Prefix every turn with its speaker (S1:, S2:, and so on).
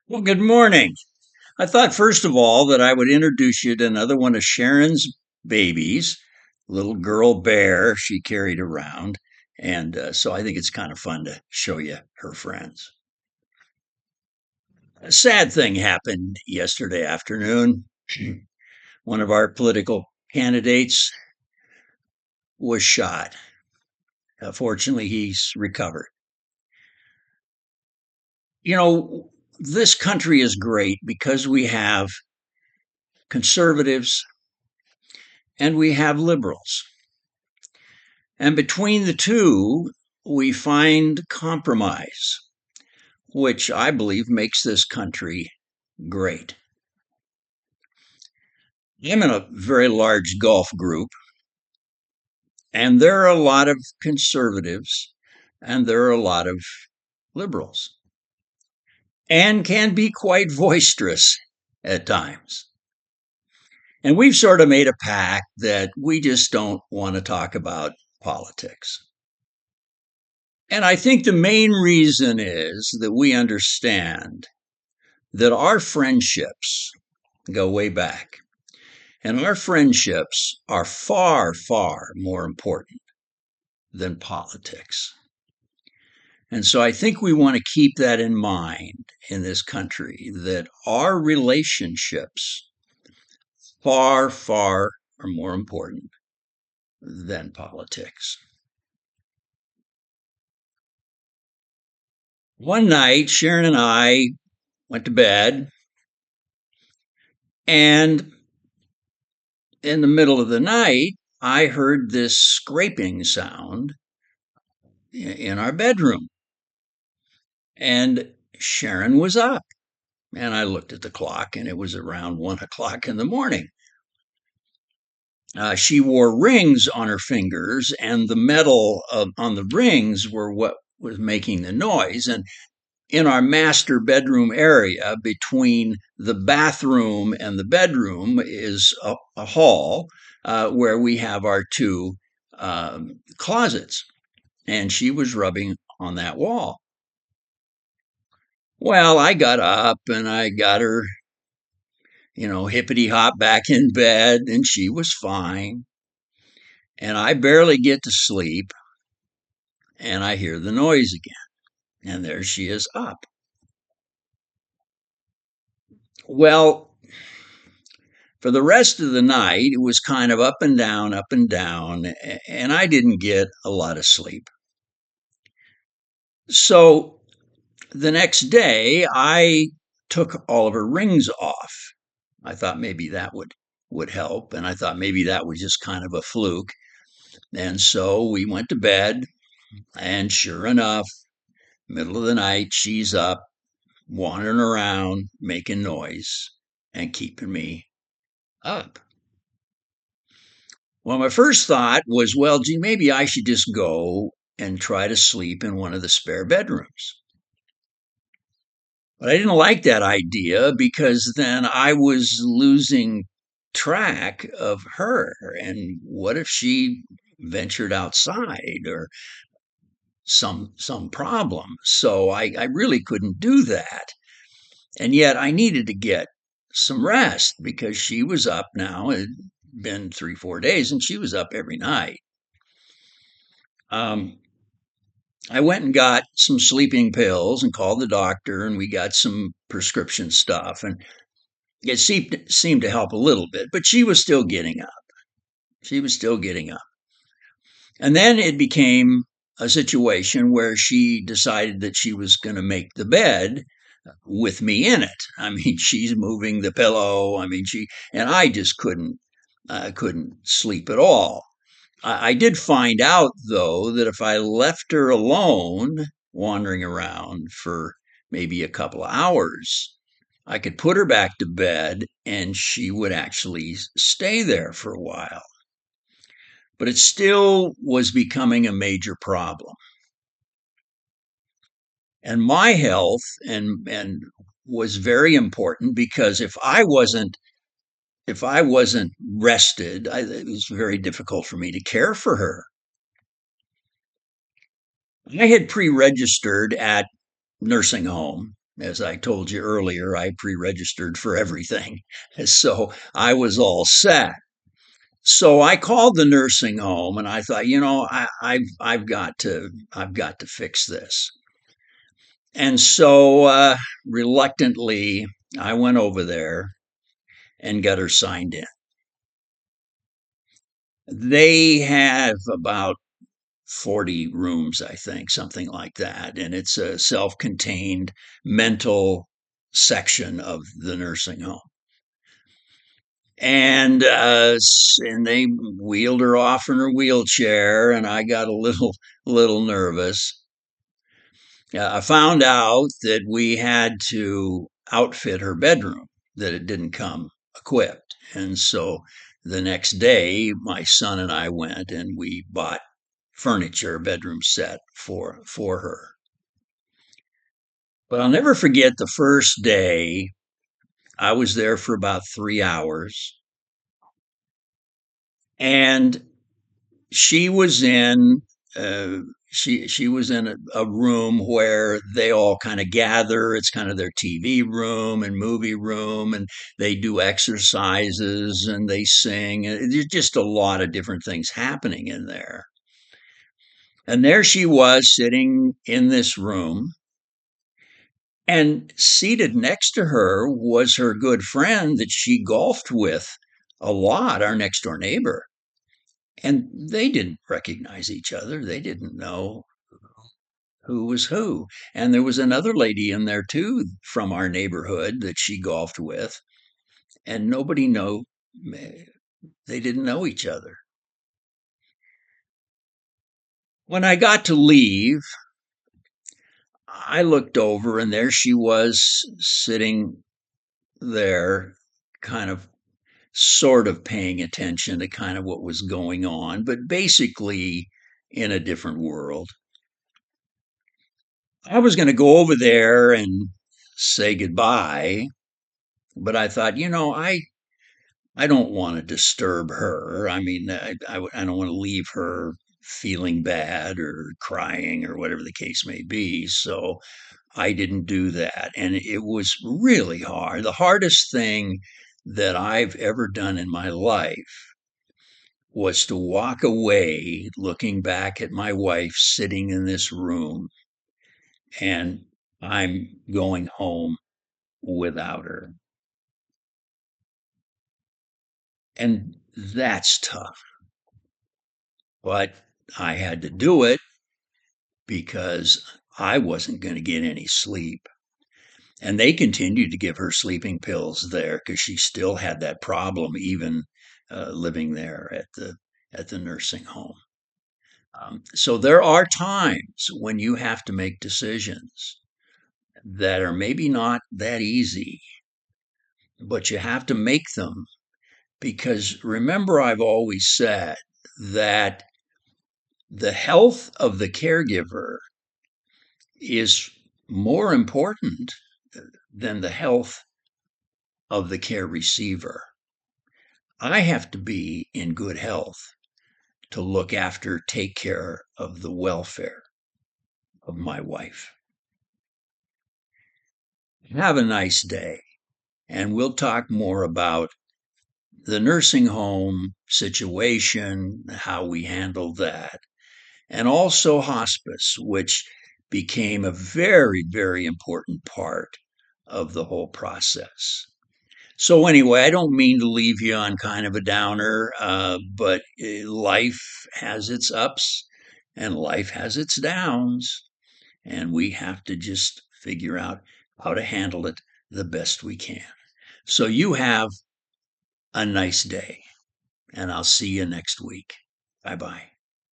S1: Well, good morning. I thought, first of all, that I would introduce you to another one of Sharon's babies, little girl bear she carried around. And so I think it's kind of fun to show you her friends. A sad thing happened yesterday afternoon. One of our political candidates was shot. Fortunately, he's recovered. You know, this country is great because we have conservatives and we have liberals. And between the two, we find compromise, which I believe makes this country great. I'm in a very large golf group, and there are a lot of conservatives and there are a lot of liberals, and can be quite boisterous at times. And we've sort of made a pact that we just don't want to talk about politics. And I think the main reason is that we understand that our friendships go way back. And our friendships are far, far more important than politics. And so I think we want to keep that in mind in this country, that our relationships far, far are more important than politics. One night, Sharon and I went to bed, and in the middle of the night, I heard this scraping sound in our bedroom. And Sharon was up. And I looked at the clock, and it was around 1 o'clock in the morning. She wore rings on her fingers, and the metal on the rings were what was making the noise. And in our master bedroom area, between the bathroom and the bedroom, is a hall where we have our two closets. And she was rubbing on that wall. Well, I got up and I got her, hippity hop back in bed, and she was fine. And I barely get to sleep, and I hear the noise again. And there she is up. Well, for the rest of the night, it was kind of up and down, and I didn't get a lot of sleep. So the next day, I took all of her rings off. I thought maybe that would help, and I thought maybe that was just kind of a fluke. And so we went to bed, and sure enough, middle of the night, she's up, wandering around, making noise, and keeping me up. Well, my first thought was, well, gee, maybe I should just go and try to sleep in one of the spare bedrooms. But I didn't like that idea because then I was losing track of her. And what if she ventured outside or some problem? So I really couldn't do that. And yet I needed to get some rest because she was up now. It had been 3, 4 days, and she was up every night. Um, I went and got some sleeping pills and called the doctor, and we got some prescription stuff. And it seemed to help a little bit, but she was still getting up. She was still getting up. And then it became a situation where she decided that she was going to make the bed with me in it. I mean, she's moving the pillow. I mean, and I just couldn't sleep at all. I did find out though that if I left her alone wandering around for maybe a couple of hours, I could put her back to bed and she would actually stay there for a while. But it still was becoming a major problem. And my health and was very important because if I wasn't rested, it was very difficult for me to care for her. I had pre-registered at nursing home, As I told you earlier, I pre registered for everything. So I was all set. So I called the nursing home and I thought, I've got to fix this. And so reluctantly, I went over there and got her signed in. They have about 40 rooms, I think, something like that. And it's a self contained mental section of the nursing home. And they wheeled her off in her wheelchair, and I got little nervous. I found out that we had to outfit her bedroom, that it didn't come equipped. And so the next day, my son and I went and we bought furniture, bedroom set for her. But I'll never forget the first day. I was there for about 3 hours, and she was in uh, she was in a room where they all kind of gather. It's kind of their TV room and movie room, and they do exercises and they sing. There's just a lot of different things happening in there. And there she was sitting in this room, and seated next to her was her good friend that she golfed with a lot, our next door neighbor. And they didn't recognize each other. They didn't know who was who. And there was another lady in there too from our neighborhood that she golfed with, and nobody know they didn't know each other. When I got to leave, I looked over and there she was sitting there, kind of sort of paying attention to kind of what was going on, but basically in a different world. I was going to go over there and say goodbye, but I thought, I don't want to disturb her. I mean, I don't want to leave her feeling bad or crying or whatever the case may be. So I didn't do that. And it was really hard. The hardest thing that I've ever done in my life was to walk away looking back at my wife sitting in this room, and I'm going home without her. And that's tough. But I had to do it because I wasn't going to get any sleep. And they continued to give her sleeping pills there because she still had that problem, even living there at the nursing home. So there are times when you have to make decisions that are maybe not that easy, but you have to make them because remember, I've always said that the health of the caregiver is more important than the health of the care receiver. I have to be in good health to look after, take care of the welfare of my wife. Have a nice day, and we'll talk more about the nursing home situation, how we handled that, and also hospice, which became a very, very important part of the whole process. So, anyway, I don't mean to leave you on kind of a downer, but life has its ups and life has its downs, and we have to just figure out how to handle it the best we can. So, you have a nice day, and I'll see you next week. Bye bye.